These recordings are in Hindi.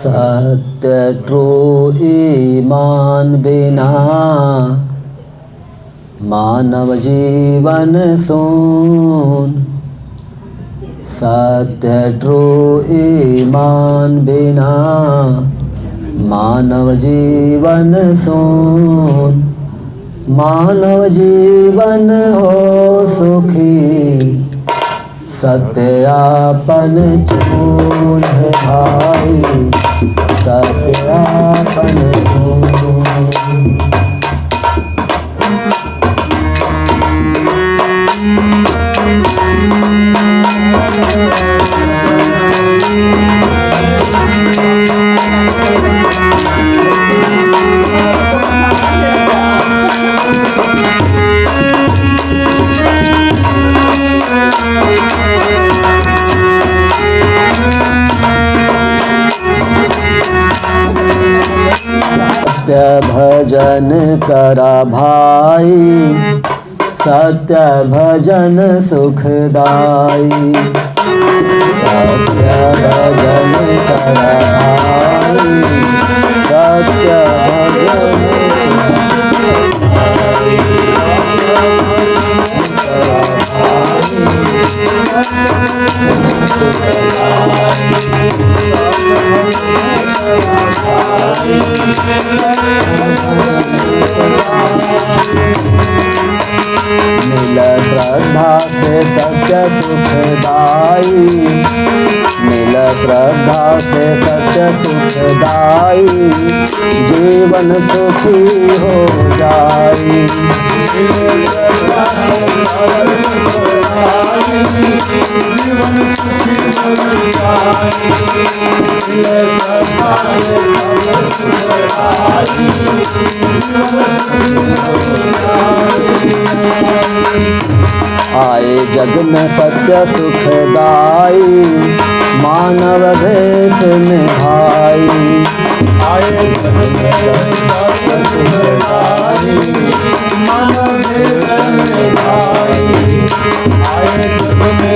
सत्य ट्रू ईमान बिना मानव जीवन सून। सत्य ट्रू ईमान बिना मानव जीवन सून। मानव जीवन हो सुखी, सत्यापन चून भाई, सत्यापन चून। सत्य भजन करा भाई, सत्य भजन सुखदाई, सत्य भजन करा भाई, सत्य भजन मिल श्रद्धा से सत्य सुखदाई, मिल श्रद्धा से सत्य सुखदाई, जीवन सुखी हो जाई। आए जग में सत्य सुखदाई, मानव भेष में भाई, आए जग में सत्य सुखदाई, मानव भेष में भाई, आए जग में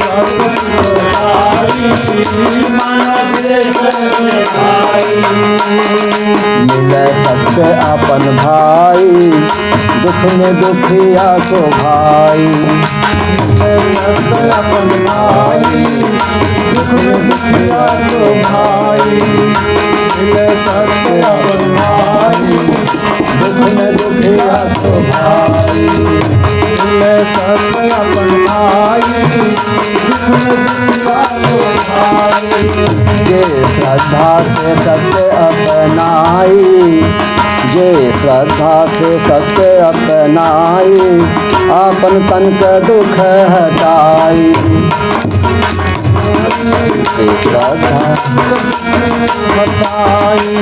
सत्य सुखदाई, मानव भेष में भाई। मिले सत्य अपन भाई, दुख में दुखिया को भाई, मिले सत्य अपन भाई, दुख में दुखिया को भाई, मिले सत्य अपन भाई, दुख में दुखिया को भाई, मिले सत्य अपन भाई, दुख में दुखिया को भाई। जे श्रद्धा से सत्य अपनाई, जे श्रद्धा से सत्य अपनाई, आपन तन का दुख हटाई। श्रद्धा बताई,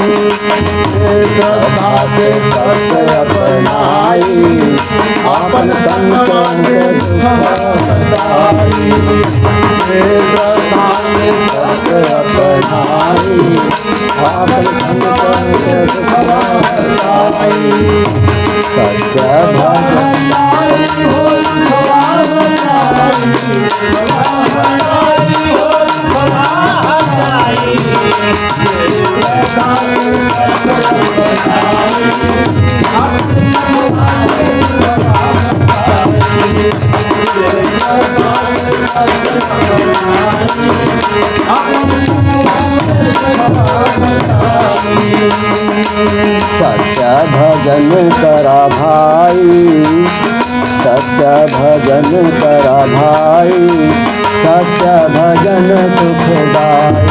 श्रद्धा से सत्य अपनाई, आपन तन का दुख हटाई। श्रद्धा से सत्य अपनाई, आपन तन का दुख हटाई। सत्य भजन सत्य भजन करा भाई, सत्य भजन करा भाई, सत्य भजन सुखदाई।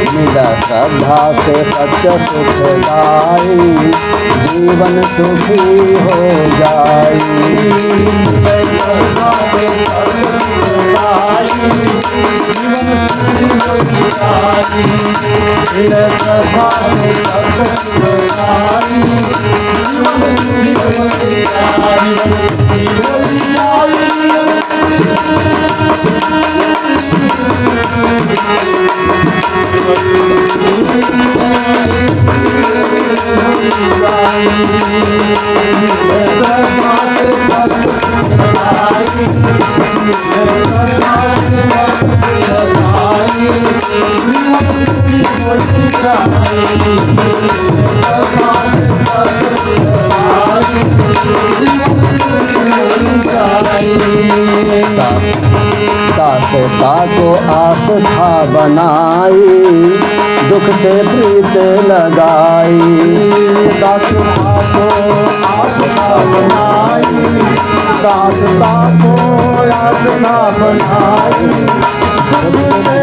मिला श्रद्धा से सत्य सुखदाई, जीवन सुखी हो जाई। दासता को आस्था बनाई, दुख से प्रीत लगाई। दासता को आस्था बनाई, दासता को आस्था बनाई, दुख से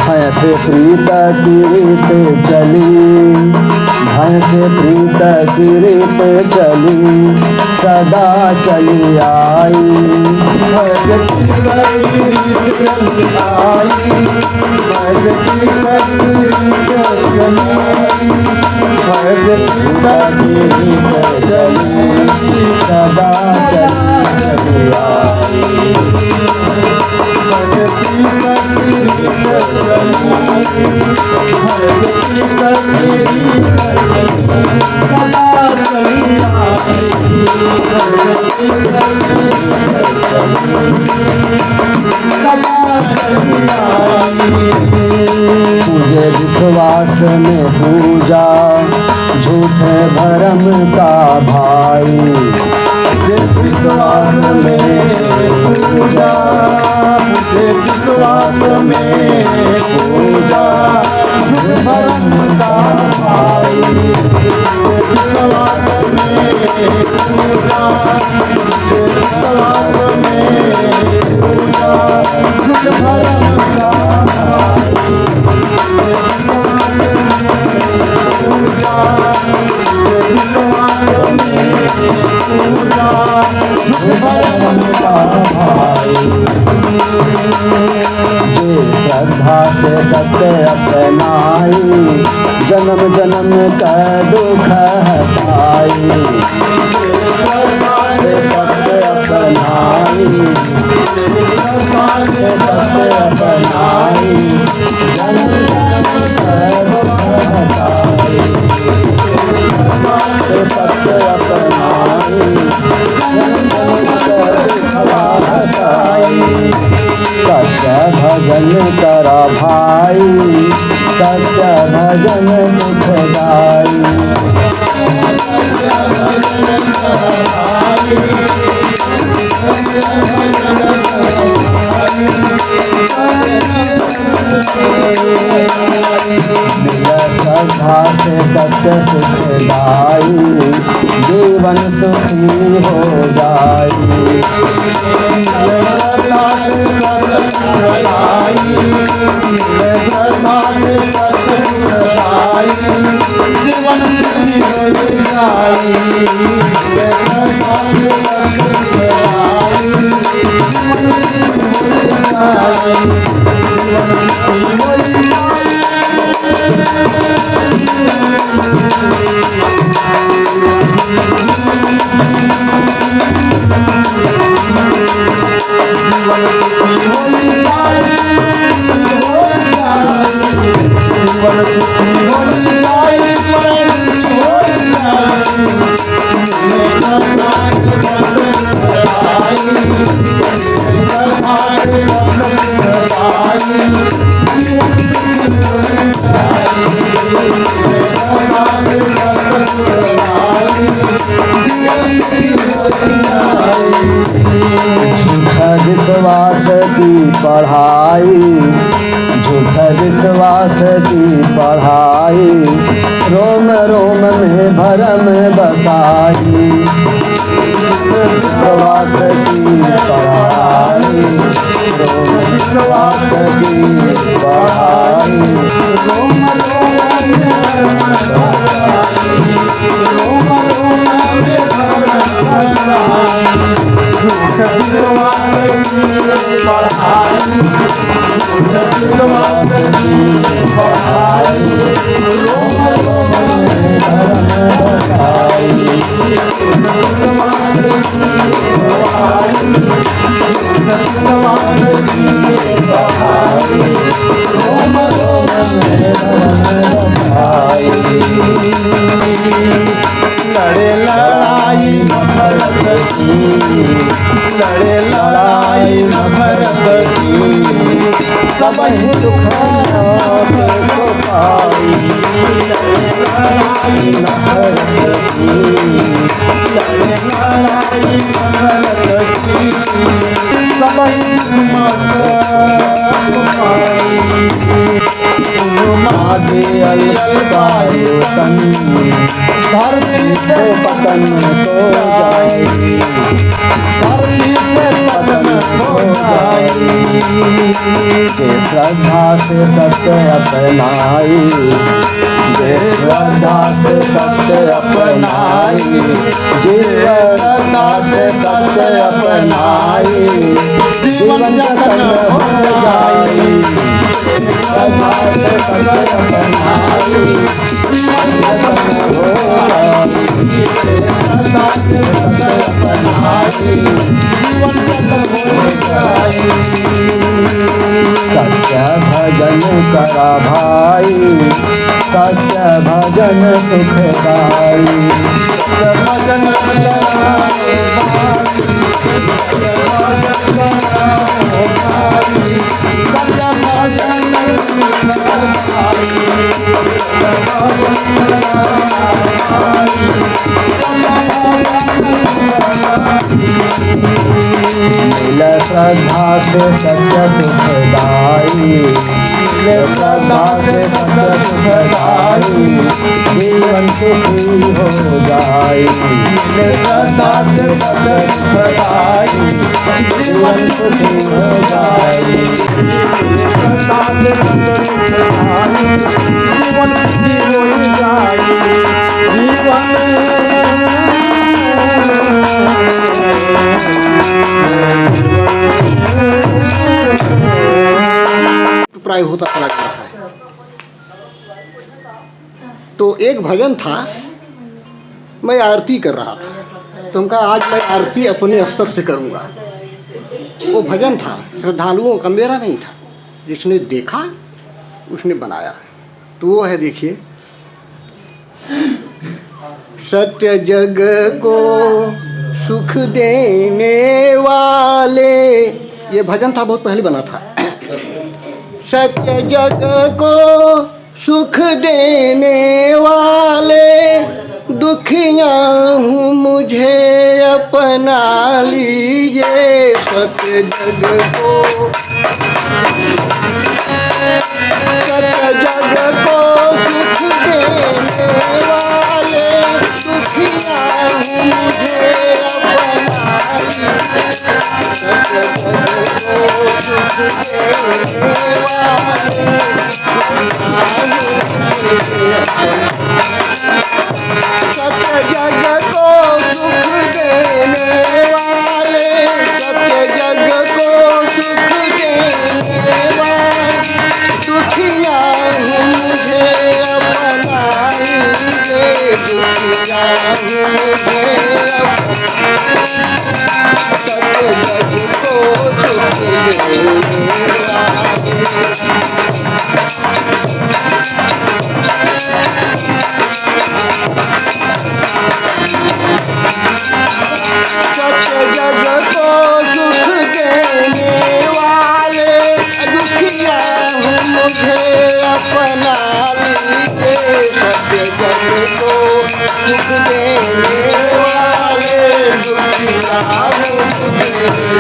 भय से प्रीत की रीत चली, भय से प्रीत की रीत चली, सदा चली आई। भय से प्रीत की रीत चली आई, भय से प्रीत की रीत चली, भय से प्रीत की रीत चली, सदा चली आई। पूजे विश्वास में पूजा, झूठे भरम का भाई। विश्वास में पूजा, विश्वास में पूजा, भरम का भाई। विश्वास में पूजा, विश्वास में पूजा, भरम का भाई। श्रद्धा से सत्य अपनाई, जन्म जन्म का दुख हटाई। श्रद्धा से सत्य अपनाई, श्रद्धा से सत्य अपनाई, जन्म जन्म का दुख हटाई। श्रद्धा से सत्य अपनाई, जन्म जन्म का दुख हटाई। सत्य भजन करा भाई, सत्य भजन सुखदाई। श्रद्धा से सत्य सुखदाई, जीवन सुखी हो जाए। श्रद्धा से सत्य सुखदाई, श्रद्धा से सत्य सुखदाई, जीवन सुखी हो जाए। श्रद्धा से सत्य सुखदाई, जीवन सुखी हो जाए। झूठा विश्वास की पढ़ाई, झूठा विश्वास की पढ़ाई, रोम रोम में भरम बसाई। विश्वास की पढ़ाई, रोम विश्वास की पढ़ाई, रोम रोम में भरम बसाई। रोम रोम में भरम बसाई। लड़े लड़ाई भरत की, लड़े लड़ाई भरत की, सब ही दुख को पाई। लड़े लड़ाई भरत की, लड़े लड़ाई भरत की, सब ही दुख को पाई। मागे अलगायो तन, धरती से पतन हो जाएगी, धरती से पतन हो जाएगी। जे श्रद्धा से सत्य अपनाई, जे श्रद्धा से सत्य अपनाई, जे श्रद्धा से सत्य अपनाई, जीवन जतन हो जाए। श्रद्धा से सत्य अपनाई, जीवन जतन हो जाए। श्रद्धा से सत्य अपनाई, जीवन जतन हो जाए। सत्य भजन करा भाई, सत्य भजन सुखदाई। सत्य भजन करा भाई, सत्य भजन करा भाई, सत्य भजन मिल श्रद्धा से सत्य सुखदाई, मिल श्रद्धा से सत्य सुखदाई, जीवन सुखी हो जाए। मिल श्रद्धा से सत्य सुखदाई, जीवन सुखी हो जाए। श्रद्धा से सत्य सुखदाई, जीवन सुखी हो जाए। प्राय होता पड़ा जा रहा है। तो एक भजन था, मैं आरती कर रहा था, तो उनका आज मैं आरती अपने स्तर से करूंगा। वो भजन था श्रद्धालुओं का, मेरा नहीं था। जिसने देखा उसने बनाया। तो वो है, देखिए, सत्य जग को सुख देने वाले, ये भजन था, बहुत पहले बना था। सत्य जग को सुख देने वाले, दुखिया हूँ मुझे अपना लीजिए। सत्य जग को, सत्य जग को सुख देने वाले, दुखिया हूँ मुझे अपना लीजिए। सत्य जग को सुख देने वाले, सत्य जग को सुख देने वाले, सत्य जग को सुख देने वाले, दुखिया हूँ मुझे अपना लीजिए। दुखिया हूँ मुझे सत्य जग को सुख देने वाले। सत्य जग को सुख देने वाले, दुखिया हूँ मुझे अपना लीजिए। सत्य जग को सुख देने वाले, दुखिया हूँ मुझे अपना लीजिए।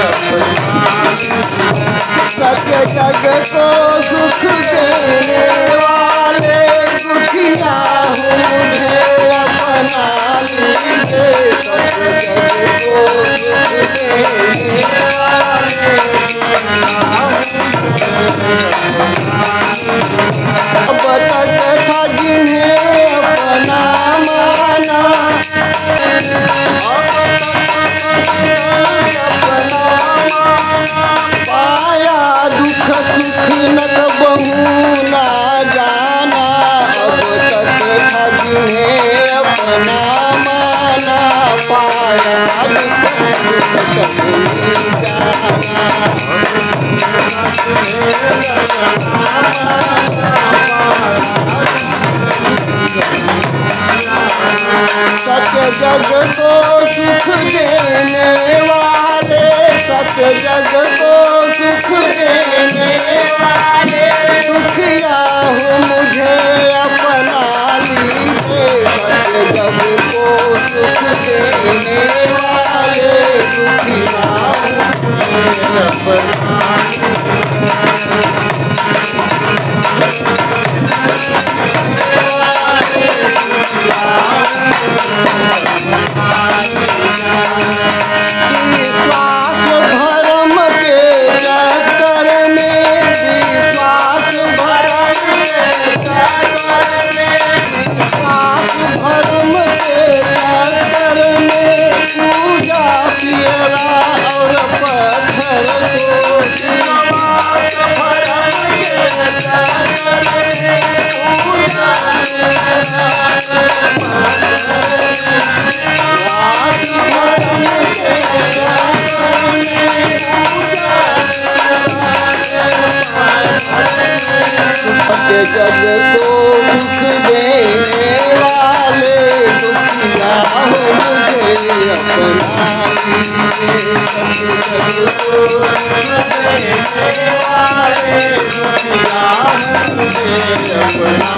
सत्य जग को सुख देने वाले, दुखिया हूँ मुझे अपना लीजिए। सत्य जग को सुख देने वाले, अब तक था जिन्हें अपना माना, अब तक हूँ ना जाना, अब तक था जिन्हें अपना माना पाया, सत्य जग को सुख देने वाले, सत्य जग को सुख देने वाले, दुखिया हूँ मुझे अपना लीजिए, सत्य जग को सुख देने वाले, दुखिया हूँ मुझे अपना विश्वास भरम के चक्कर में, विश्वास भरम के चक्कर में, विश्वास भरम के चक्कर में, पूजा पियरा और पत्थर को, विश्वास भरम के चक्कर में, पूजा सत्य जग को सुख देने वाले, दुखिया हो मुझे अपना लीजिए, सत्य जग को सुख देने वाले, दुखिया हो मुझे अपना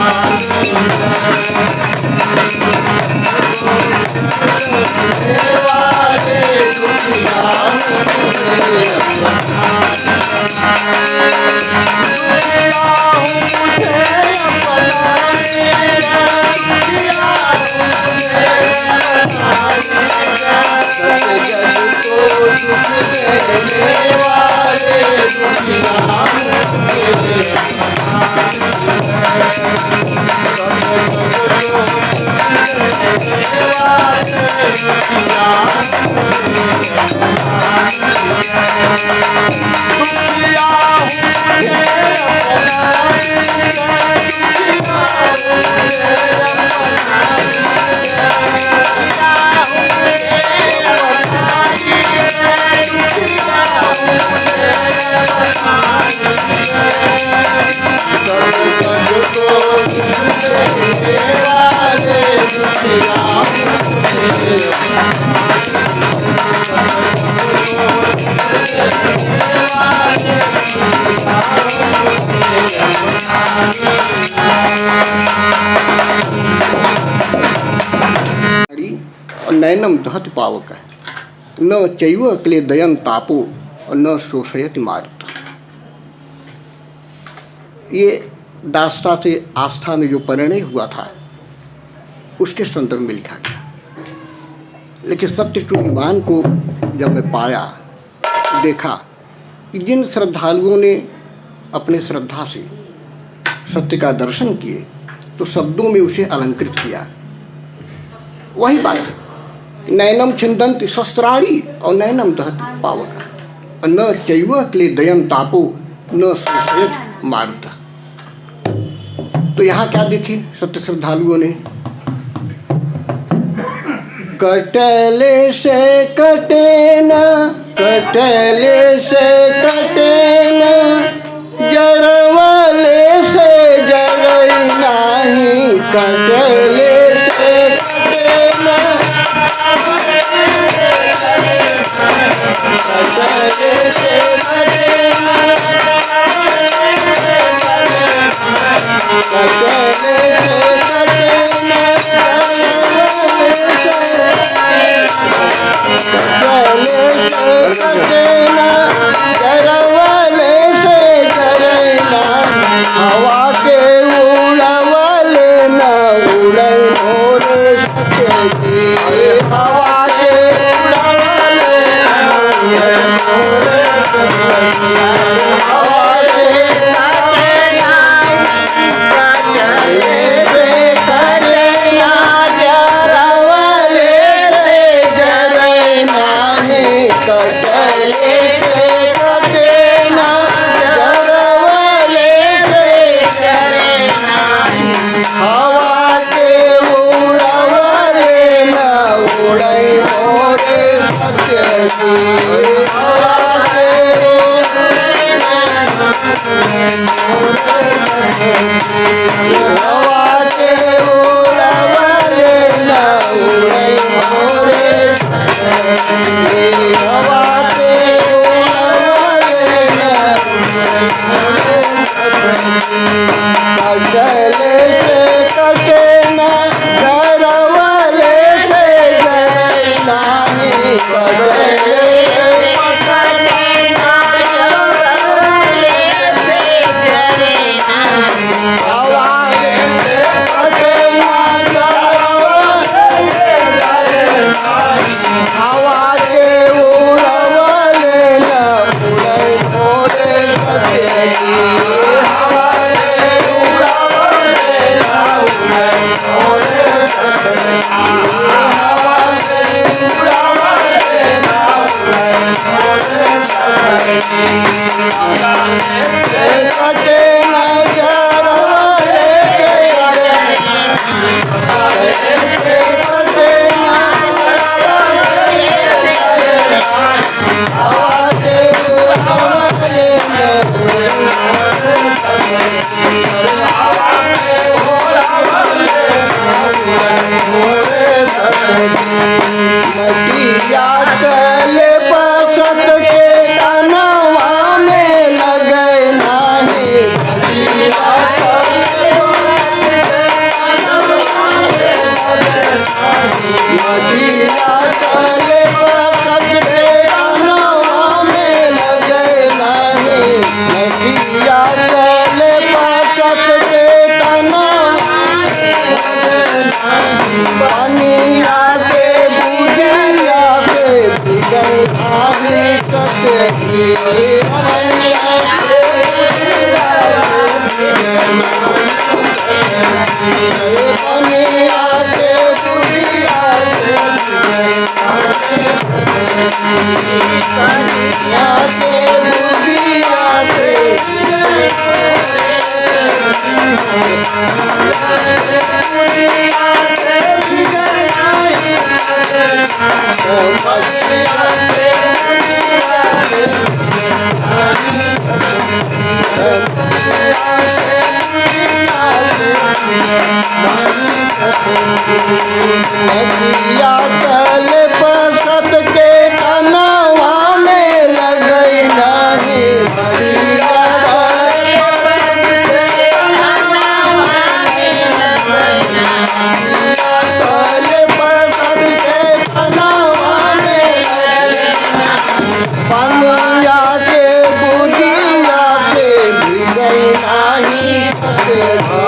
नैनम दहत पावक, न चैव क्लेदयन तापो, न शोषयति मारुत। ये दास्ता से आस्था में जो परिणय हुआ था उसके संदर्भ में लिखा गया। लेकिन सत्यशुद्ध ईमान को जब मैं पाया, देखा कि जिन श्रद्धालुओं ने अपने श्रद्धा से सत्य का दर्शन किए तो शब्दों में उसे अलंकृत किया, वही बात है। नैनम छिंदंत शस्त्राणी और नैनम दहत पावक, न चैव क्लेदयन तापो, न शोषयति मारुत। तो यहाँ क्या देखे सत्य श्रद्धालुओं ने, कटले से कटे न, कटले से कटे न, जरवले से जरई नाही, कटले से कटे न, कटले से कटे न, कटले से कटे न, जरवले हवा के उड़वले न उड़ै मोरे सखी हवा के उड़वले न उड़ै मोरे सखी कटे न गरवले से गरै नाही कटे कटे न जरवले कटे न हवा के उड़वले न नदिया तले बसत के तनवा में लगे नाही नदिया तले बसत के तनवा में लगे नाही नदिया तले बसत के तनवा पानिया के बुझिया के बिगड़ आगे सखी पानिया के बुझिया के पानिया के बुझिया से पानिया के बुझिया से नदिया तल बसत के तनवा में लगई नाही नदिया तल बसत के तनवा में पानिया के बुझिया पे भिगई नाही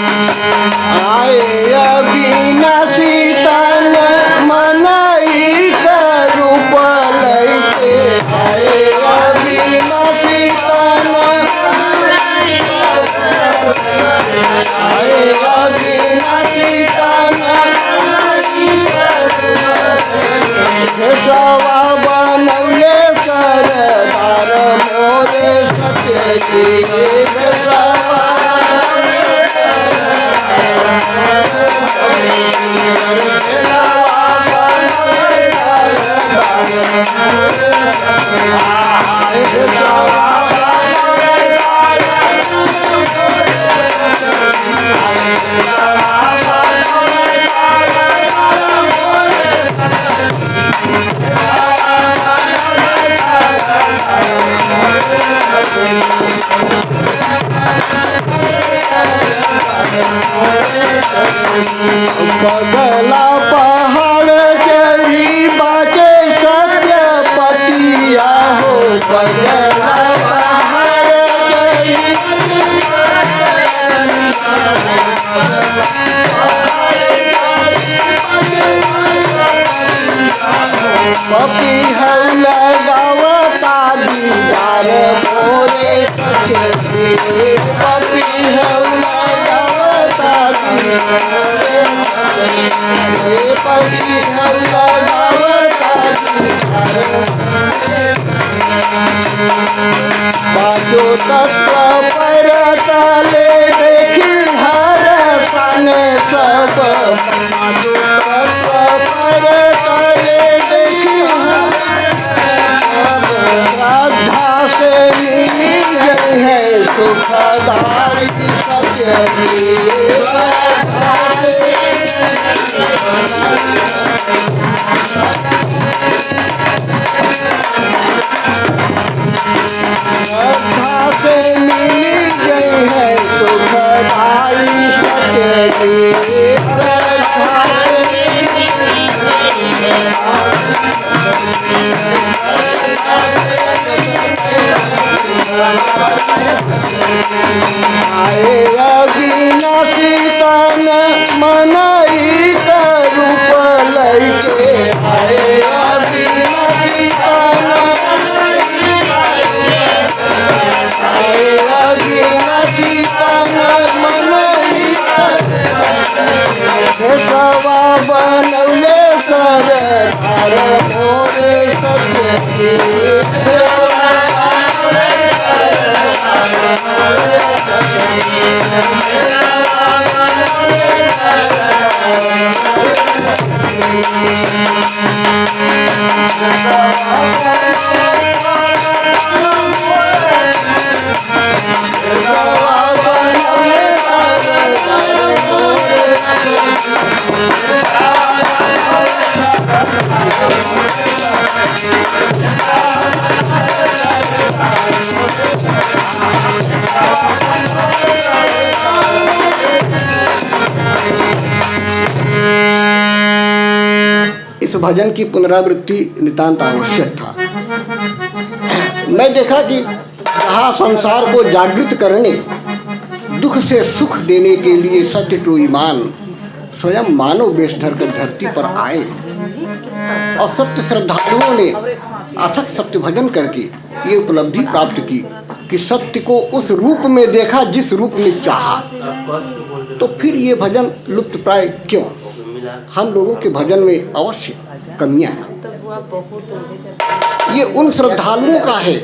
आए अविनाशी तन मनई रूप लैके आए अविनाशी तन आए अविनाशी तन सवा बनौले सरदार मोरे सखी बगला पहाड़ चढ़ी बाजे सत्य पतिया हो बगला पहाड़ चढ़ी पपी हऊ लगावता दीदार मोरे पपी हऊ पति हौला गावतारी पांचों तत्व पर तले देखी हर सन सब पांचों तत्व पर तले देखी हर सब श्रद्धा से मिली गई है सुखदारी सत्य की श्रद्धा से मिली गई है सुखदाई सत्य की श्रद्धा आए अविनाशी तन मनाई रूप लैके आए अविनाशी तन अविनाशी तन मनाई सवा बनौले सर हर मोरे सत्य की इस भजन की पुनरावृत्ति नितांत आवश्यक था। मैं देखा कि जहाँ संसार को जागृत करने, दुख से सुख देने के लिए सत्य टू ईमान स्वयं मानव वेश धरकर धरती पर आए और सत्य श्रद्धालुओं ने अथक सत्य भजन करके ये उपलब्धि प्राप्त की कि सत्य को उस रूप में देखा जिस रूप में चाहा, तो फिर ये भजन लुप्त प्राय क्यों? हम लोगों के भजन में अवश्य कमियां हैं। ये उन श्रद्धालुओं का है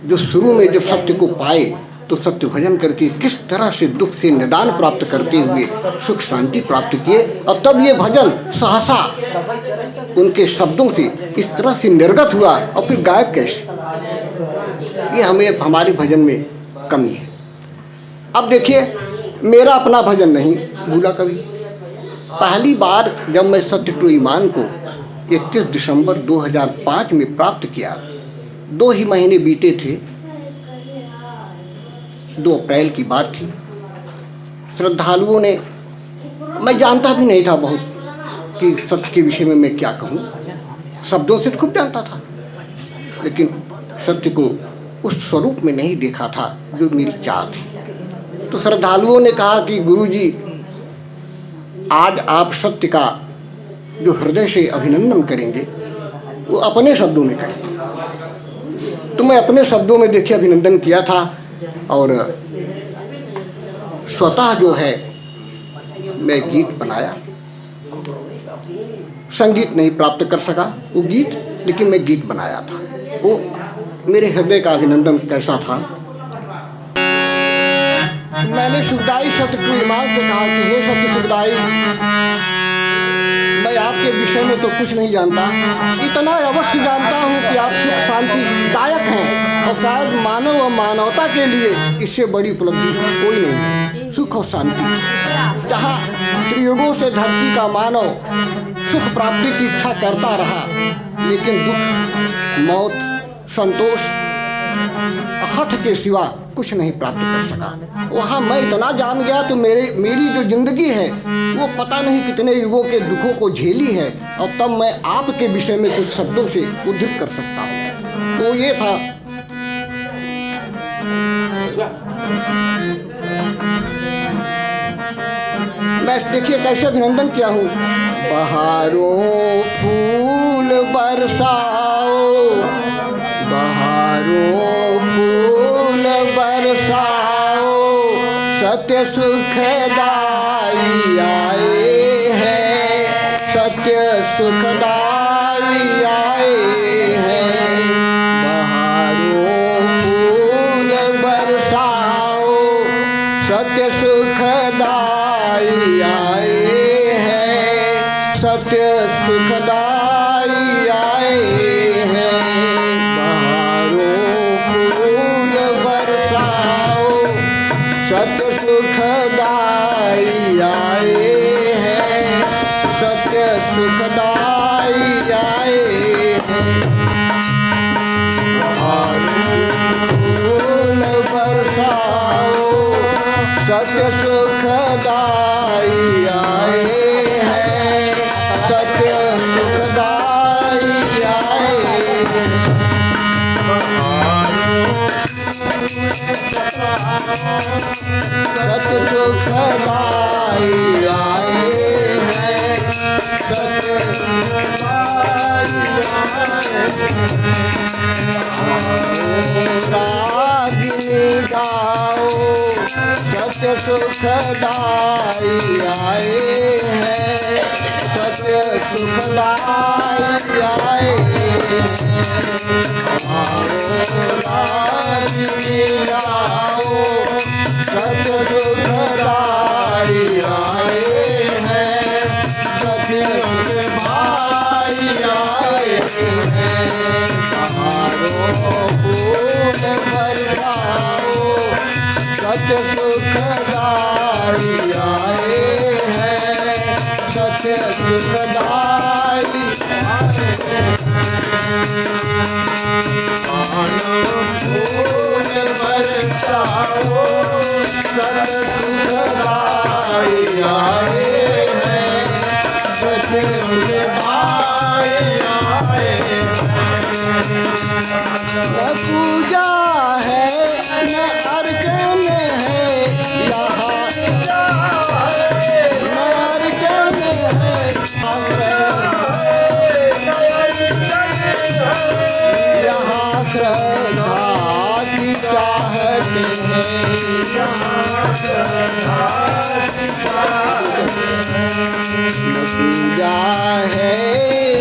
जो शुरू में जब सत्य को पाए तो सत्य भजन करके किस तरह से दुख से निदान प्राप्त करते हुए सुख शांति प्राप्त किए, और तब ये भजन सहसा उनके शब्दों से इस तरह से निर्गत हुआ और फिर गायब कैसे? ये हमें हमारे भजन में कमी है। अब देखिए, मेरा अपना भजन नहीं भूला कभी। पहली बार जब मैं सत्य टू ईमान को 31 दिसंबर 2005 में प्राप्त किया, 2 ही महीने बीते थे, 2 अप्रैल की बात थी। श्रद्धालुओं ने, मैं जानता भी नहीं था बहुत कि सत्य के विषय में मैं क्या कहूँ, शब्दों से खूब जानता था, लेकिन सत्य को उस स्वरूप में नहीं देखा था जो मेरी चाह थी। तो श्रद्धालुओं ने कहा कि गुरुजी, आज आप सत्य का जो हृदय से अभिनंदन करेंगे वो अपने शब्दों में करेंगे। तो मैं अपने शब्दों में देखिए अभिनंदन किया था, और स्वतः जो है मैं गीत बनाया। संगीत नहीं प्राप्त कर सका वो गीत, लेकिन मैं गीत बनाया था। वो मेरे हृदय का अभिनंदन कैसा था, मैंने सुखदाई सत्य टू ईमान से कहा कि हे सत्य सुखदाई, मैं आपके विषय में तो कुछ नहीं जानता, इतना अवश्य जानता हूँ कि आप सुख शांति दायक हैं, और शायद मानव और मानवता के लिए इससे बड़ी उपलब्धि कोई नहीं है। सुख और शांति, जहाँ त्रियुगों से धरती का मानव सुख प्राप्ति की इच्छा करता रहा, लेकिन दुख, मौत, संतोष, हठ के सिवा कुछ नहीं प्राप्त कर सका, वहाँ मैं इतना जान गया तो मेरी जो जिंदगी है वो पता नहीं कितने युगों के दुखों को झेली है, और तब मैं आपके विषय में कुछ शब्दों से उद्धृत कर सकता हूँ। तो ये था। मैं देखिए कैसे अभिनंदन किया हूँ। बहारों फूल बरसाओ, बहारों फूल बरसाओ, सत्य सुखदाई आए हैं, सत्य सुखदाई आए हैं। बहारों फूल बरसाओ, सत्य सुखदाई आए हैं। सत्य सुखदाई आए हैं। बहारों फूल बरसाओ, सत्य सुखदाई आए हैं। सत्य सुखदाई आए हैं। फूल बरसाओ, सत्य सुखदाई आए हैं। सत्य सुखदाई आए हैं। सत्य सुखदाई आए हैं। सत्य सुखदाई रागिनी गाओ, सत्य सुखदाई आए हैं। सत्य सुखदाई आए हैं। रागिनी गाओ, सत्य सुखदाई आए हैं। सत्य सुखदाई आए हैं। बहारों फूल बरसाओ, सत्य सुखदाई आए हैं। सत्य सुखदाई आए हैं। फूल बरसाओ, सत्य सुखदाई आए हैं। सत्य सुखदाई आए हैं। न पूजा है न अर्चन है यहाँ, न अर्चन है यहाँ। श्रद्धा की चाहत है। न पूजा है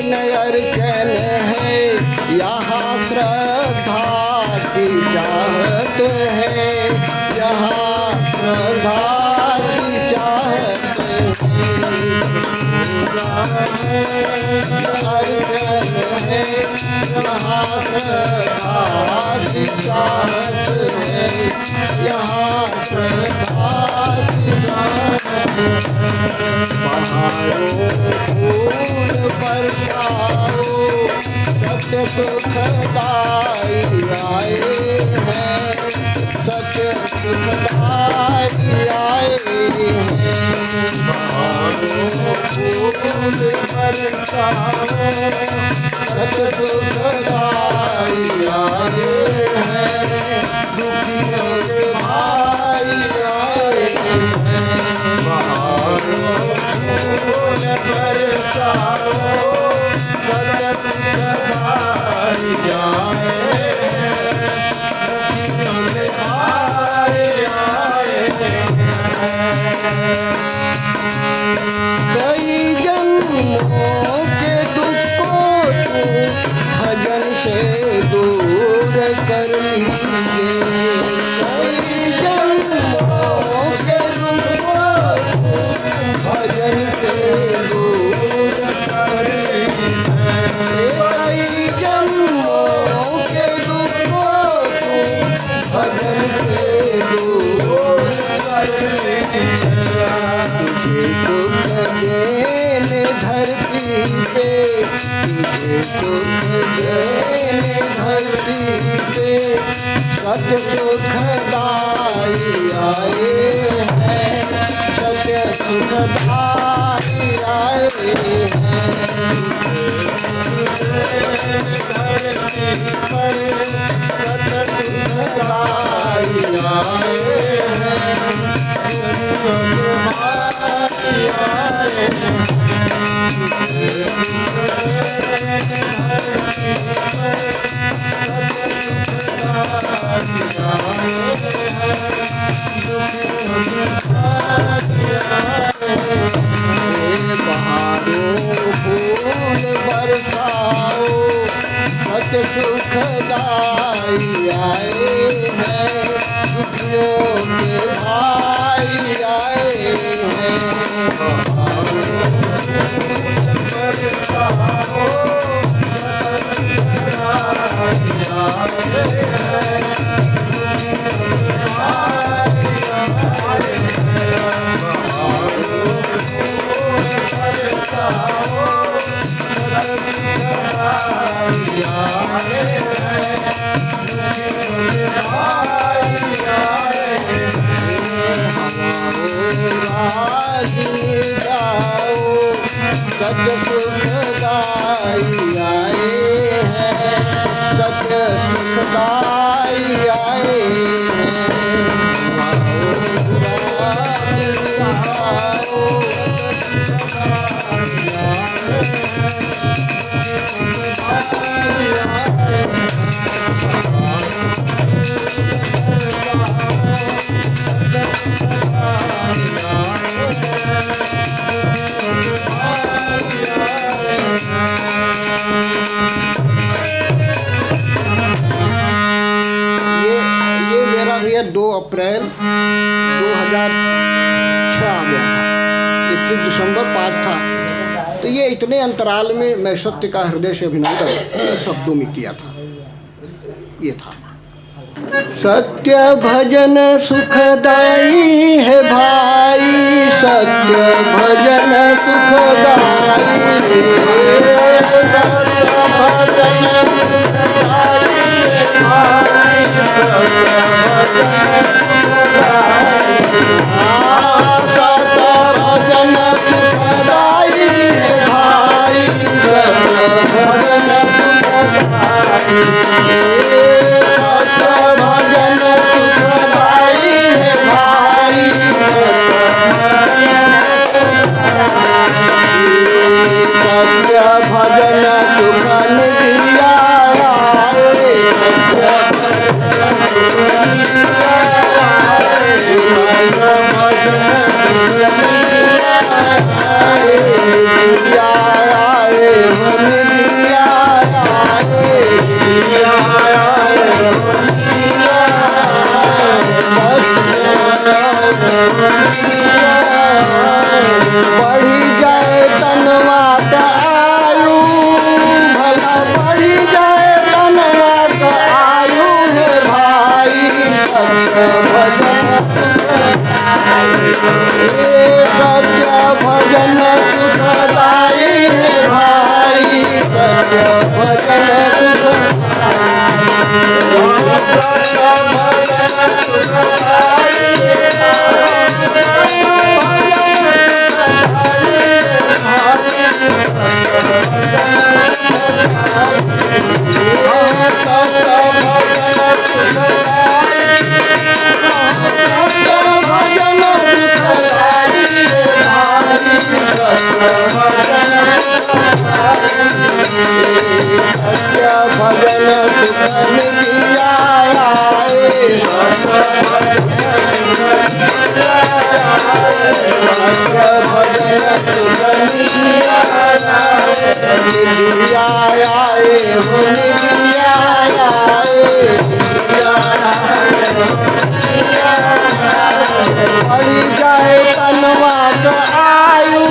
न अर्चन है यहाँ। श्रद्धा की चाहत है। यहाँ श्रद्धा की चाहत है। अर्चन है यहाँ श्रद्धा की चाहत है। यहाँ श्रद्धा की चाहत है। बहारों फूल बरसाओ, सत्य सुखदाई आए हैं। सत्य सुखदाई आए हैं। बहारों फूल बरसाओ, सत्य सुखदाई आए हैं। दुखियों के भाई आए हैं। बहारों फूल बरसाओ, सत्य सुखदाई आए हैं। दुखियों के भाई आए हैं। कई जन्मों के दुख को तू भजन से दूर कर लीजिए। कई जन्मों के दुख को तू भजन से दूर कर लीजिए। कई जन्मों के दुख को तू भजन से दूर कर लीजिए। तुझे सुख देने धरती पे, तुझे सुख देने धरती पे, सत्य सुखदाई आए हैं। सत्य सुखदाई आए हैं। धरती पर सत्य सुखदाई आए हैं। बहारों के भाई आए सत्य सुखदाई आए हैं, सत्य सुखदाई आए ये मेरा भैया 2 अप्रैल 2006 आ गया था, 21 दिसंबर 5 था। तो ये इतने अंतराल में मैं सत्य का हृदय से अभिनंदन शब्दों में किया था। ये था सत्य भजन सुखदाई है भाई, सत्य भजन सुखदाई, सत्य भजन सुखदाई है भाई, सत्य भजन सुखदाई, सत्य भजन सुखदाई है भाई, सत्य भजन सुखदाई, सत्य भजन सुखदाई है भाई, सत्य भजन सुख निधिया आए, सत्य भजन निधिया आए, निधिया बढ़ी जाए तनवा का आयु, भला बढ़ी जाए तनवा का आयु है भाई, सत्य भजन सत्य भजन सुखदाई है भाई, सत्य भजन सत्य भजन सुखदाई भजन सुख निधिया आए, सत्य भजन सुख निधिया आए, हो निधिया आए, बढ़ी जाए तनवा का आयु,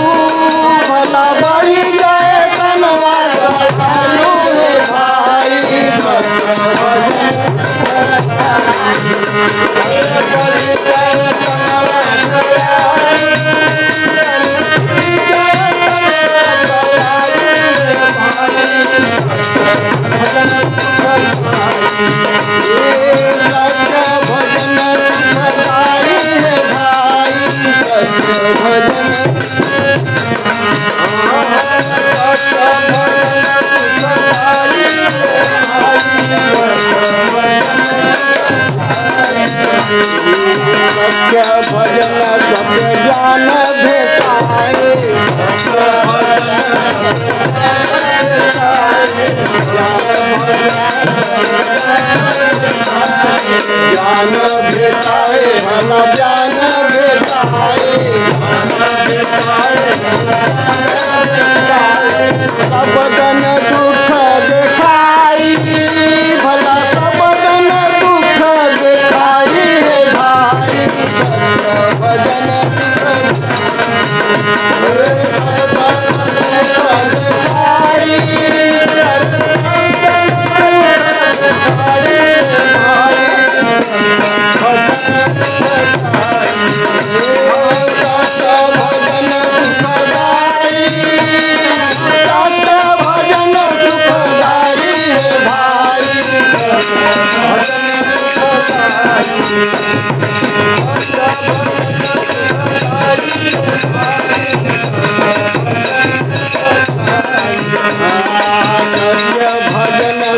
भला बढ़ी जाए तनवा का आयु है भाई, सत्य भजन बढ़ी जाए तनवा का आयु, सत्य भजन सुखदाई है भाई, सत्य भजन सुखदाई सत्य भजन सत्य ज्ञान भेटाए, ज्ञान भेटाए, भला ज्ञान भेटाए, सबदन दुख दिखाई, भला सबदन दुख दिखाई है भाई,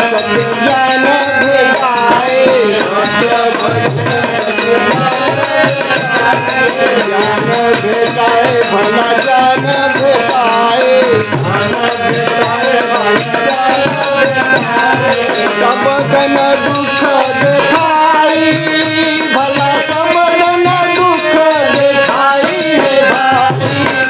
सत्य भजन भला जान भेटाए सब दिन दुख दिखाई भला सब दिन दुख दिखाई है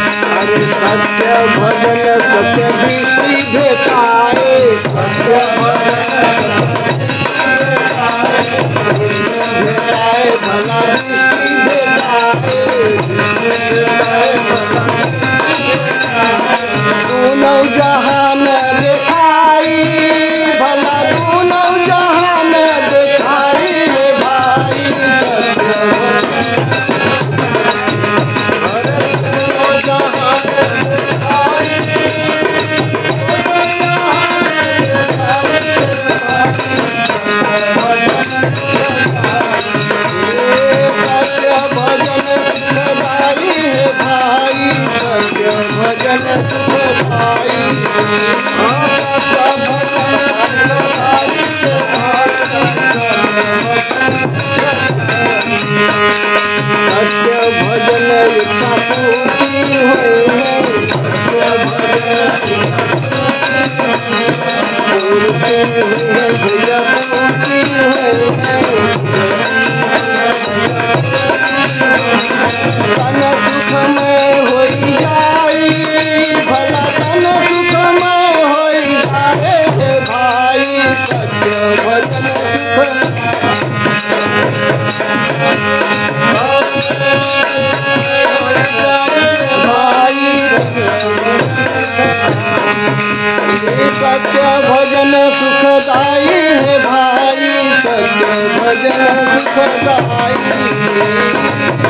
सत्य भजन सत्य दृष्टि भेटाए सत्य भेटाए भला दृष्टि भेटाए दोनों जहान दिखाई भला दोनों जहान दिखाई रे भाई सत्य भजन इच्छा पूर्ति होए सत्य भजन भैया पूर्ति होए तन सुख में होई जाई भला तन सुख में होई जाए हे भाई सत्य भजन सत्य भजन सुखदाई है भाई सत्य भजन सुखदाई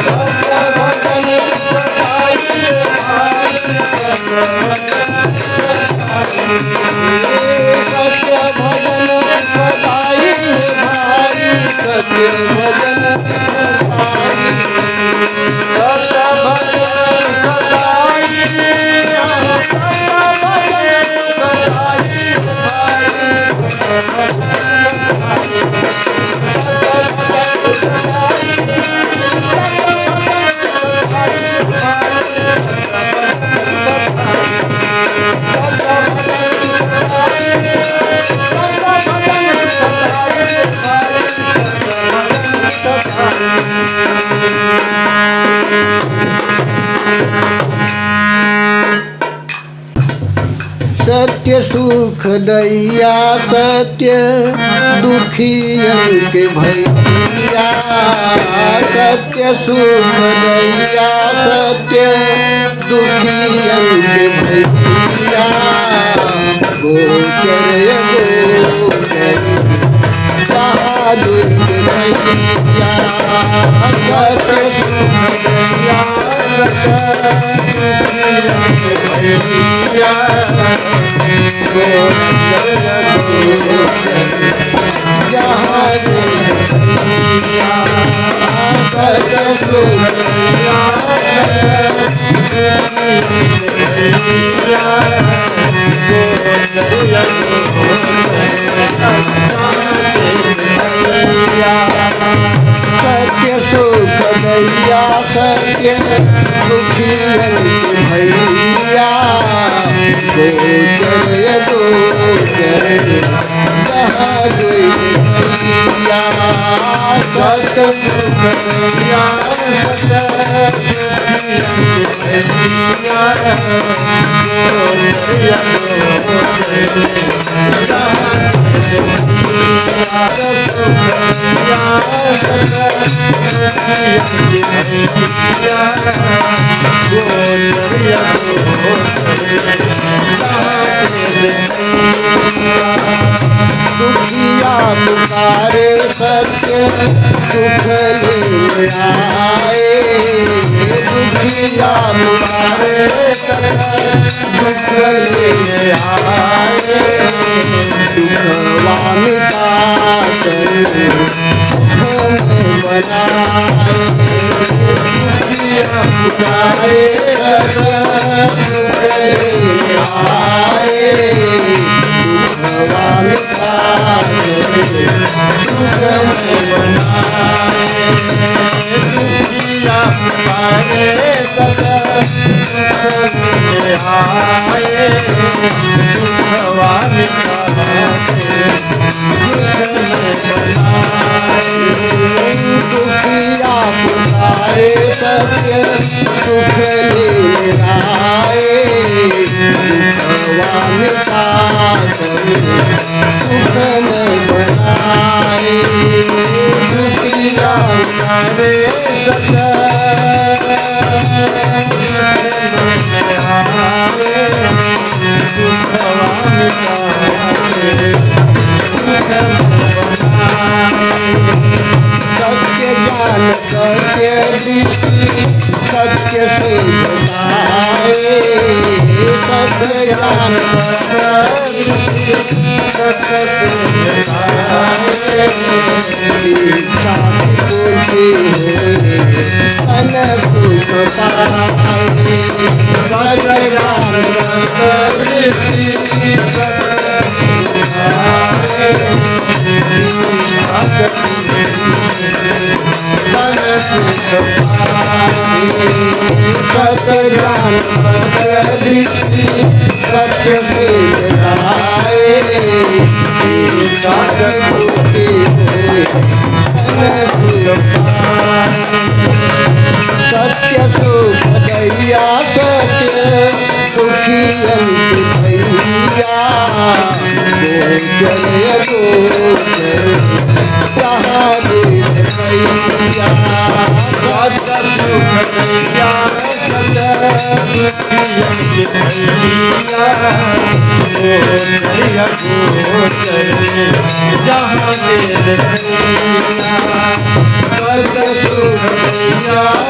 सत्य भजन सुखदाई है भाई सत्य भजन सुखदाई है भाई सत्य भजन सुखदाई सत्य भजन सुखदाई सत्य सुख दैया सत्य दुखियन के भैया सत्य सुख दैया सत्य दुखियन के भैया गोचर गोचर बहादुर के भैया सत्य सुख दैया सत्य दुखियन के भैया सत्य सुख दैया सत्य दुखियन के भैया गोचर गोचर जहाँ जोई भैया सत सुख दैया सत दुखियन के भैया दुखिया पुकारे सत्य सुख ले आए दुखिया पुकारे सत्य दुख ले आए दुखवा मिटा कर सुख में बनाए दुखिया पुकारे सत्य दुख ले आए दुखवा मिटा सुख में बनाए दुखिया पुकारे सदा सुख ले आए दुखवा मिटाए सुख में बनाए दुखिया पुकारे सत्य सुख ले आए दुखवा मिटा सुख में बनाए दुखिया पुकारे सदा सत्य ज्ञान सत्य दृष्टि सत्य से बताए सत्य ज्ञान सत्य दृष्टि सत्य से बताए दीक्षा पूर्ति मन सुख पाए सत्य ज्ञान सत्य दृष्टि सत्य मन सुख सत्य ज्ञान सत्य दृष्टि सत्य से बताए सत्य सुख दैया सत्य दुखियन के भैया गोचर गोचर जहाँ देख भैया सत्य सुख दैया सत्य दुखियन के भैया गोचर गोचर जहाँ देख भैया सत्य सुख दैया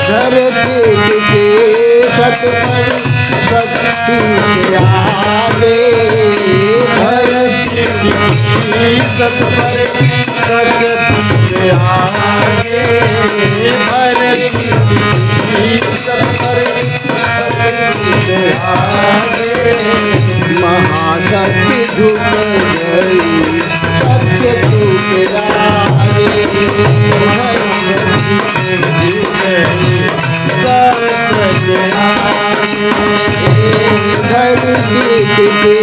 धरती के सत पर शक्ति से आगे धरती की सत पर शक्ति से आगे धरती की सत पर शक्ति से आगे महाशक्ति झुक गई सत्य झुक आगे धरती के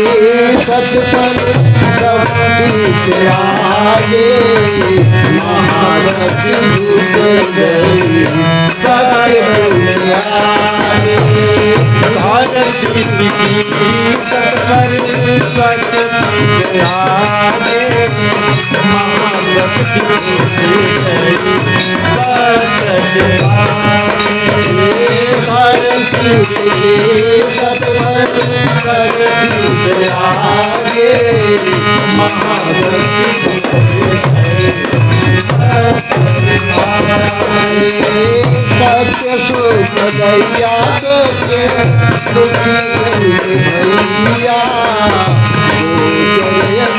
सत पर शक्ति से आगे महाशक्ति झुक गई सत्य झुक आगे धरती की सत पर शक्ति से आगे महाशक्ति झुक गई सत्य धरती के सत पर शक्ति से आगे महाशक्ति सत्य सुख दैया सत्य दुखियन के भैया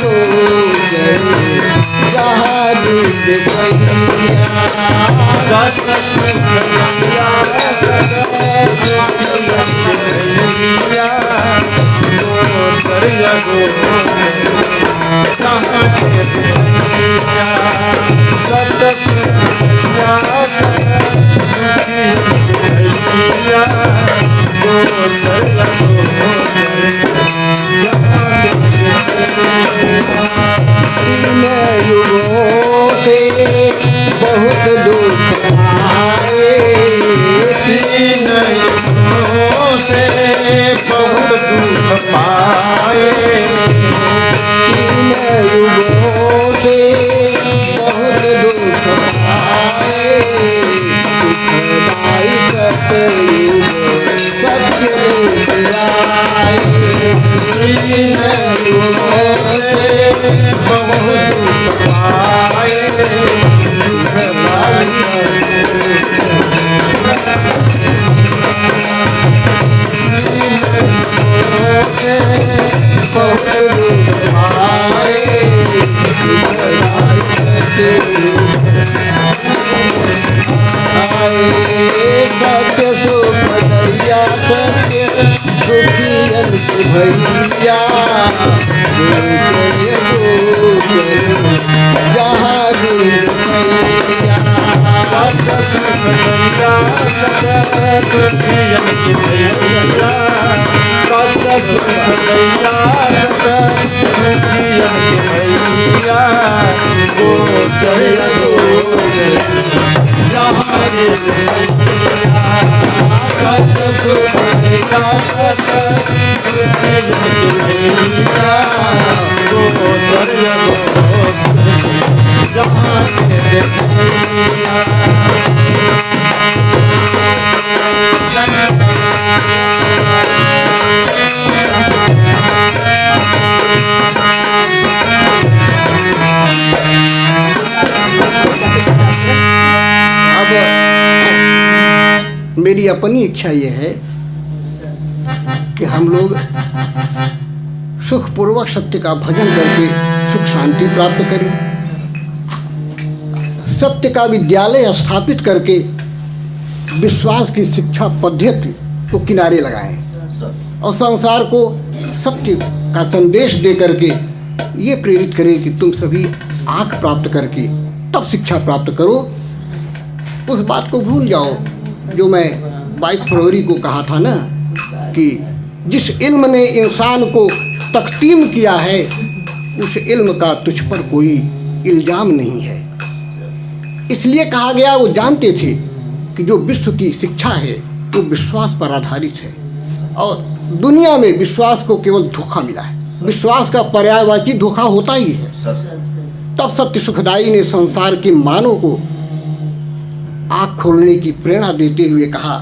गोचर गोचर जहाँ देख भैया सत्य सुख दैया सत्य दुखियन के गोचर तीन युगों से बहुत दुख आए, तीन युगों से बहुत दुख पाए, तीन युगों से बहुत दुख पाए, दुखदाई सतयुग सत्य लेके आए। तीन युगों से बहुत दुख पाए, दुखदाई से बहुत दुख पाए, दुखदाई सत्य सुख दैया सत्य सुखियन की भैया, गोचर गोचर जहाँ दिन भैया। अब मेरी अपनी इच्छा ये है कि हम लोग सुखपूर्वक सत्य का भजन करके सुख शांति प्राप्त करें, सत्य का विद्यालय स्थापित करके विश्वास की शिक्षा पद्धति को किनारे लगाएं और संसार को सत्य का संदेश दे करके ये प्रेरित करें कि तुम सभी आँख प्राप्त करके तब शिक्षा प्राप्त करो। उस बात को भूल जाओ जो मैं 22 फरवरी को कहा था ना कि जिस इल्म ने इंसान को तख्तीम किया है उस इल्म का तुझ पर कोई इल्ज़ाम नहीं है। इसलिए कहा गया, वो जानते थे कि जो विश्व की शिक्षा है वो विश्वास पर आधारित है और दुनिया में विश्वास को केवल धोखा मिला है। विश्वास का पर्यायवाची धोखा होता ही है। तब सत्य सुखदाई ने संसार के मानव को आँख खोलने की प्रेरणा देते हुए कहा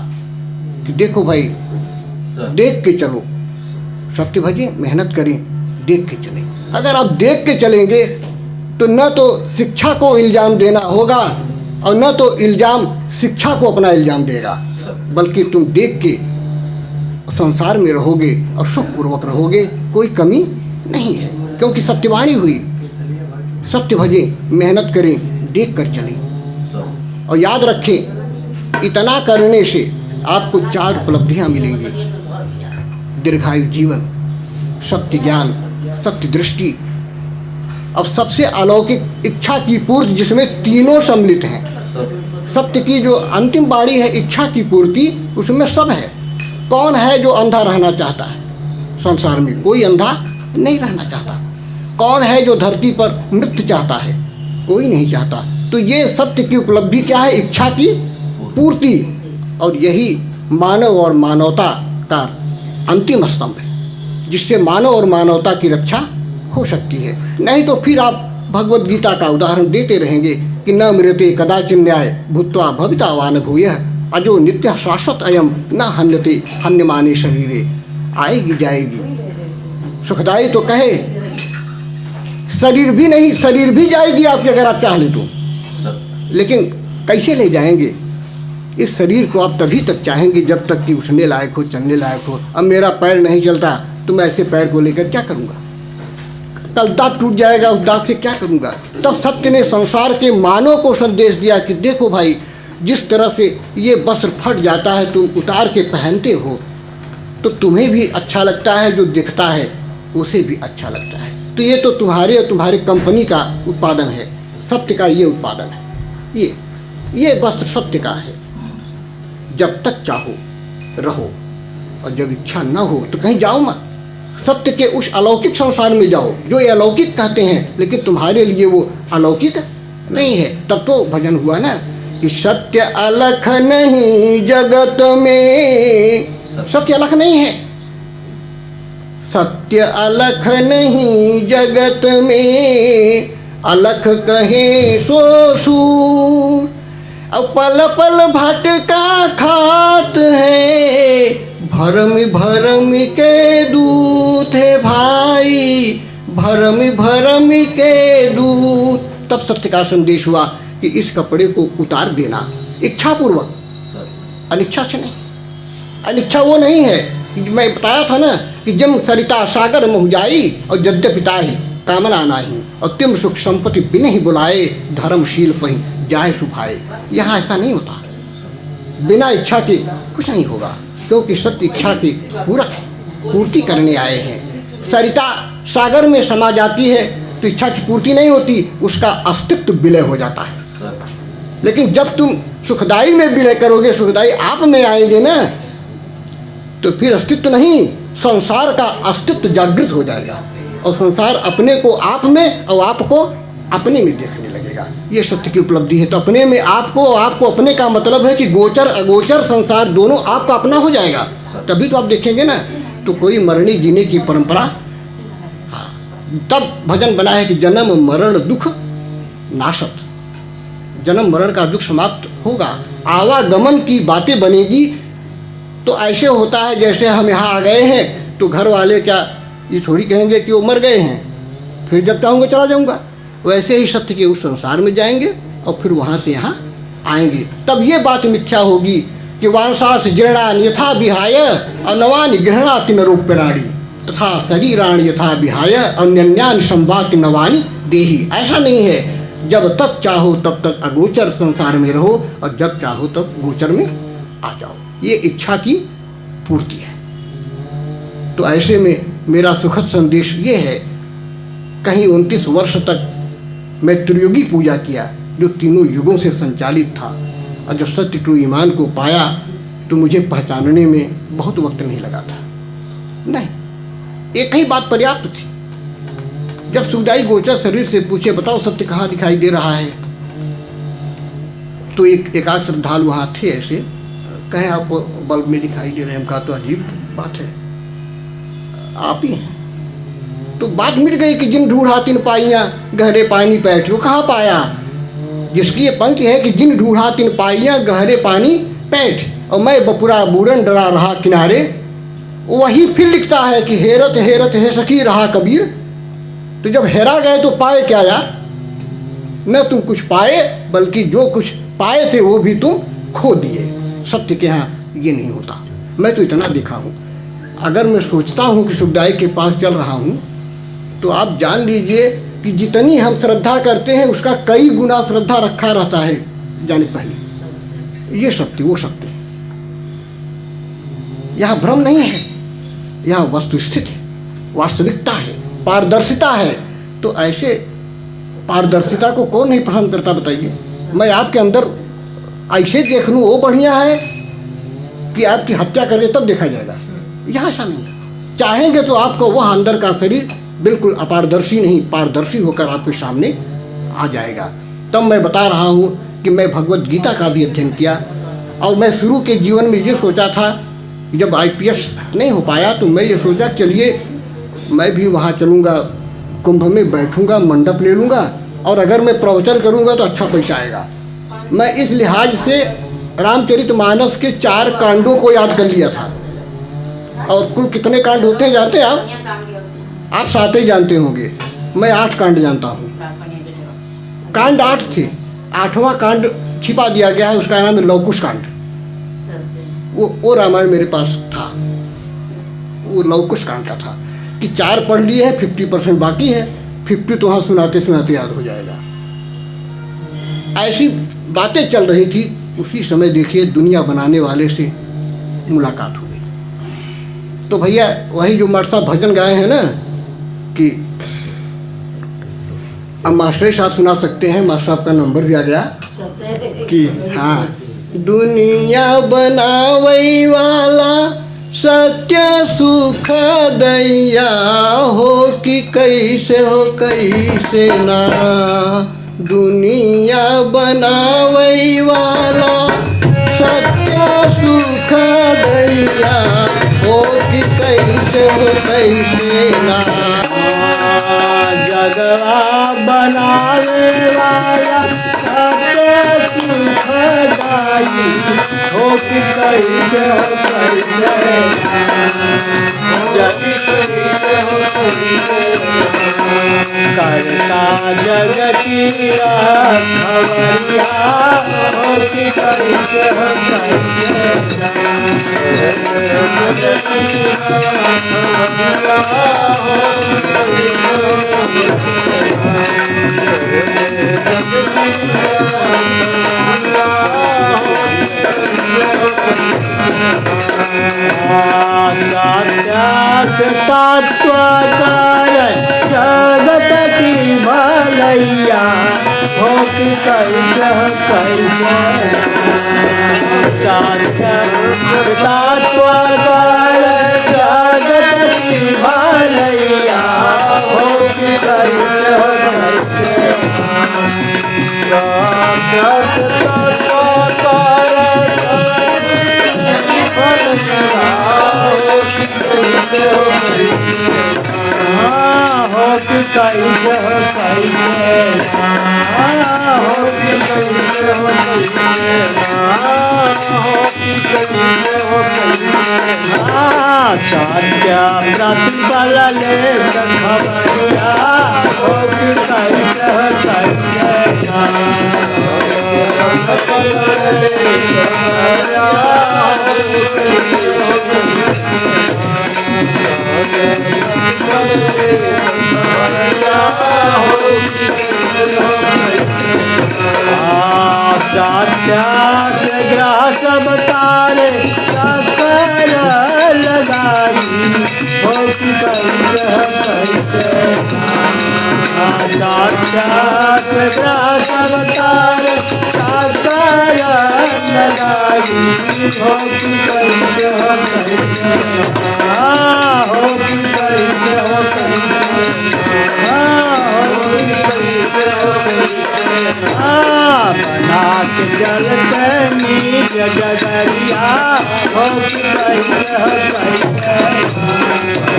कि देखो भाई, देख के चलो, सत्य भजें, मेहनत करें, देख के चलें। अगर आप देख के चलेंगे तो न तो शिक्षा को इल्ज़ाम देना होगा और न तो इल्ज़ाम शिक्षा को अपना इल्ज़ाम देगा, बल्कि तुम देख के संसार में रहोगे और सुखपूर्वक रहोगे, कोई कमी नहीं है। क्योंकि सत्यवाणी हुई, सत्य भजें, मेहनत करें, देख कर चलें। और याद रखें, इतना करने से आपको 4 उपलब्धियाँ मिलेंगी: दीर्घायु जीवन, सत्य ज्ञान, सत्य दृष्टि। अब सबसे अलौकिक इच्छा की पूर्ति, जिसमें तीनों सम्मिलित हैं। सत्य की जो अंतिम बाणी है इच्छा की पूर्ति, उसमें सब है। कौन है जो अंधा रहना चाहता है? संसार में कोई अंधा नहीं रहना चाहता। कौन है जो धरती पर मृत्यु चाहता है? कोई नहीं चाहता। तो ये सत्य की उपलब्धि क्या है? इच्छा की पूर्ति। और यही मानव और मानवता का अंतिम स्तंभ है, जिससे मानव और मानवता की रक्षा हो सकती है। नहीं तो फिर आप भगवद गीता का उदाहरण देते रहेंगे कि न मृते कदाचिन न्याय भूत्वा भवितावान भूयः अजो नित्य शाश्वत अयम न हन्यते हन्यमाने शरीरे। आएगी जाएगी। सुखदाई तो कहे शरीर भी नहीं, शरीर भी जाएगी आपकी अगर आप चाह ले तो, लेकिन कैसे ले जाएंगे? इस शरीर को आप तभी तक चाहेंगे जब तक कि उठने लायक हो, चलने लायक हो। अब मेरा पैर नहीं चलता तो मैं ऐसे पैर को लेकर क्या करूँगा? कल दांत टूट जाएगा, उस दांत से क्या करूँगा? तब सत्य ने संसार के मानव को संदेश दिया कि देखो भाई, जिस तरह से ये वस्त्र फट जाता है, तुम उतार के पहनते हो तो तुम्हें भी अच्छा लगता है जो दिखता है, उसे भी अच्छा लगता है। तो ये तो तुम्हारे और तुम्हारी कंपनी का उत्पादन है, सत्य का ये उत्पादन है। ये वस्त्र सत्य का है। जब तक चाहो रहो, और जब इच्छा न हो तो कहीं जाओ मत। सत्य के उस अलौकिक संसार में जाओ जो ये अलौकिक कहते हैं, लेकिन तुम्हारे लिए वो अलौकिक नहीं है। तब तो भजन हुआ ना कि सत्य अलख नहीं जगत में। सत्य अलख नहीं है, सत्य अलख नहीं जगत में, अलख कहे सो सूर। अब पल पल भटका खात है, भरम भरम के दूत है भाई, भरम भरम के दूत। तब सत्य का संदेश हुआ कि इस कपड़े को उतार देना इच्छापूर्वक, अनिच्छा से नहीं। अनिच्छा वो नहीं है कि मैं बताया था ना कि जम सरिता सागर महु जाई, और यद्यपि ताहि कामना नाही, और तिम सुख संपत्ति बिन ही बुलाए, धर्मशील पही जाए सुभाए। यहाँ ऐसा नहीं होता, बिना इच्छा के कुछ नहीं होगा, क्योंकि सत्य इच्छा के पूरक है, पूर्ति करने आए हैं। सरिता सागर में समा जाती है तो इच्छा की पूर्ति नहीं होती, उसका अस्तित्व विलय हो जाता है। लेकिन जब तुम सुखदाई में विलय करोगे, सुखदाई आप में आएंगे ना, तो फिर अस्तित्व नहीं, संसार का अस्तित्व जागृत हो जाएगा, और संसार अपने को आप में और आपको अपने में देखने लगेगा। ये सत्य की उपलब्धि है। तो अपने में आपको, आपको अपने का मतलब है कि गोचर अगोचर संसार दोनों आपका अपना हो जाएगा। तभी तो आप देखेंगे ना, तो कोई मरणी जीने की परंपरा। हाँ, तब भजन बना है कि जन्म मरण दुख नाशत, जन्म मरण का दुख समाप्त होगा, आवागमन की बातें बनेगी। तो ऐसे होता है जैसे हम यहाँ आ गए हैं तो घर वाले क्या ये थोड़ी कहेंगे कि वो मर गए हैं, फिर जब चाहूँगा चला जाऊँगा। वैसे ही सत्य के उस संसार में जाएंगे और फिर वहाँ से यहाँ आएंगे। तब ये बात मिथ्या होगी कि वांसास जीर्णान यथा विहाय अनवानि गृह्णाति नरोप्यराणि, तथा शरीराण यथा विहाय अन्यन्यानि संवाति नवानि देहि। ऐसा नहीं है, जब तक चाहो तब तक अगोचर संसार में रहो, और जब चाहो तब गोचर में आ जाओ। ये इच्छा की पूर्ति है। तो ऐसे में मेरा सुखद संदेश ये है, कहीं 29 वर्ष तक मैं त्रियुगी पूजा किया जो तीनों युगों से संचालित था, और जब सत्य टू ईमान को पाया तो मुझे पहचानने में बहुत वक्त नहीं लगा था। नहीं, एक ही बात पर्याप्त थी। जब सुखदाई गोचर शरीर से पूछे बताओ सत्य कहाँ दिखाई दे रहा है, तो एकाध श्रद्धालु वहाँ थे, ऐसे कहे आप बल्ब में दिखाई दे रहे हैं। हम कहा तो अजीब बात है, आप ही हैं। तो बात मिट गई कि जिन ढूढ़ा तिन पाइयाँ गहरे पानी पैठ। वो कहाँ पाया, जिसकी ये पंक्ति है कि जिन ढूढ़ा तिन पाइयाँ गहरे पानी पैठ, और मैं बपुरा बूरन डरा रहा किनारे। वही फिर लिखता है कि हेरत हेरत है सखी रहा कबीर। तो जब हेरा गए तो पाए क्या यार, न तुम कुछ पाए बल्कि जो कुछ पाए थे वो भी तुम खो दिए। सत्य के यहाँ ये नहीं होता। मैं तो इतना देखा हूँ, अगर मैं सोचता हूँ कि सुखदाई के पास चल रहा हूँ तो आप जान लीजिए कि जितनी हम श्रद्धा करते हैं उसका कई गुना श्रद्धा रखा रहता है जाने पहले। ये सत्य वो सत्य, यहाँ भ्रम नहीं है, यहाँ वस्तुस्थित है, वास्तविकता है, पारदर्शिता है। तो ऐसे पारदर्शिता को कौन नहीं पसंद करता बताइए। मैं आपके अंदर ऐसे देख लूँ वो बढ़िया है कि आपकी हत्या करें तब देखा जाएगा। यहाँ ऐसा नहीं है। चाहेंगे तो आपको वह अंदर का शरीर बिल्कुल अपारदर्शी नहीं पारदर्शी होकर आपके सामने आ जाएगा। तब मैं बता रहा हूँ कि मैं भगवत गीता का भी अध्ययन किया, और मैं शुरू के जीवन में ये सोचा था, जब IPS नहीं हो पाया तो मैं ये सोचा चलिए मैं भी वहाँ चलूँगा, कुंभ में बैठूँगा, मंडप ले लूँगा, और अगर मैं प्रवचन करूँगा तो अच्छा पैसा आएगा। मैं इस लिहाज से रामचरितमानस के 4 कांडों को याद कर लिया था। और कुल कितने कांड होते हैं जानते हैं आप 7 ही जानते होंगे, मैं 8 कांड जानता हूँ। कांड 8 थे, 8वां कांड छिपा दिया गया है, उसका नाम है लवकुश कांड। वो रामायण मेरे पास था, वो लवकुश कांड का था कि 4 पढ़ लिए हैं, 50% बाकी है, 50 तो हाँ सुनाते सुनाते याद हो जाएगा। ऐसी बातें चल रही थी। उसी समय देखिए दुनिया बनाने वाले से मुलाकात हो गई। तो भैया वही जो मरसा भजन गाए हैं ना कि अब मास्टर साहब सुना सकते हैं, मास्टर साहब का नंबर भी आ गया कि हाँ, दुनिया बनावई वाला सत्य सुख दैया हो कि कैसे हो कैसे ना, दुनिया बनावई वाला सत्य सुख दैया हो कि कैसे हो कैसे ना, जगवा बनावे वाला सत्य सुख दाई हो कि कैसे हो कैसे करता जगतिया खबरिया हो कि कैसे हो तत्वकार जगत की भलैया हो कि कैसे तत्वकार जगत की भलैया हो कि सत्य प्रतिफल ले खबरिया हो कि ग्रास बतारे चक्कर लगाई हो कि कैसे ग्रास बतारे चक्कर लगाई हो कि कैसे हो कि कैसे बना के जलते नीच जगरिया हो कि कैसे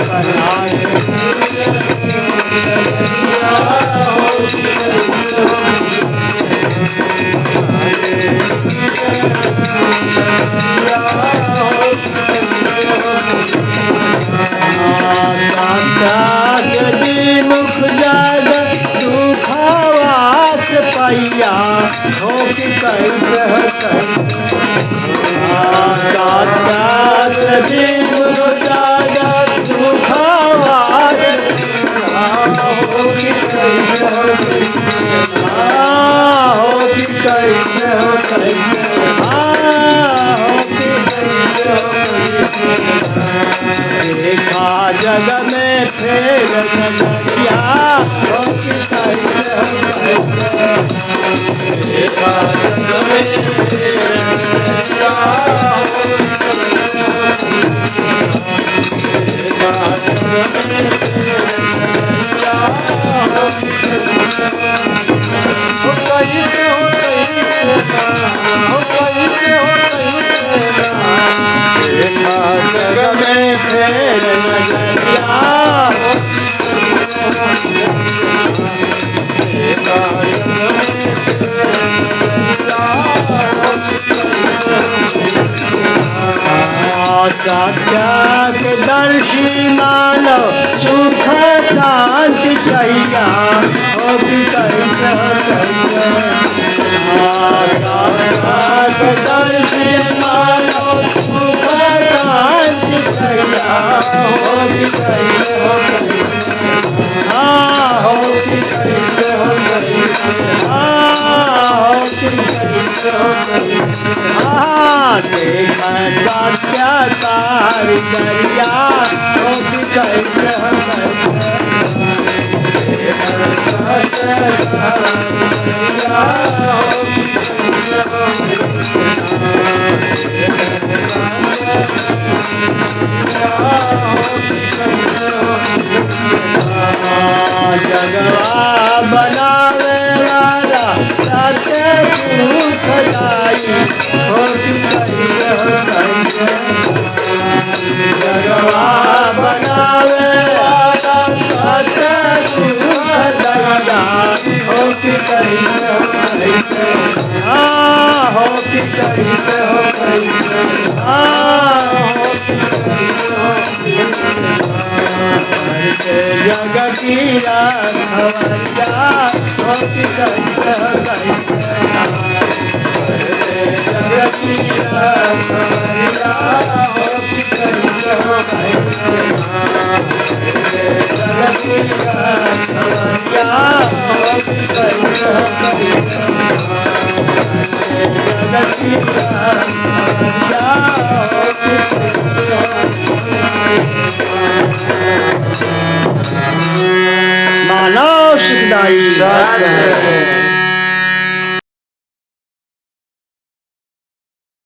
बना मुख जग दुखवास पैया हो कि कैसे दुखवास हो कि कैसे देखा जग में फेर नजरिया हो कि कैसे देखा जग में फेर नजरिया जग में फेर नजरिया सत्य के दर्शी मानो सुख शांति छैया हो कि कैसे दर्शी मानो सुख शांति छैया हो कि कैसे हो कि कैसे सत्याकार करिया हो कि कैसे जगवा बनावे वाला राते सुख जाई हो कि कैसे जगवा बनावे वाला राते सुख जाई हो कि कैसे हो कि कैसे हो कैसे हो जगतिया खवरिया हो कि कैसे हो कैसे जगतिया खवरिया हो कि कैसे हो कैसे जगतिया खवरिया हो कि कैसे हो कैसे जगतिया खवरिया हो कि कैसे मानव सुखदाई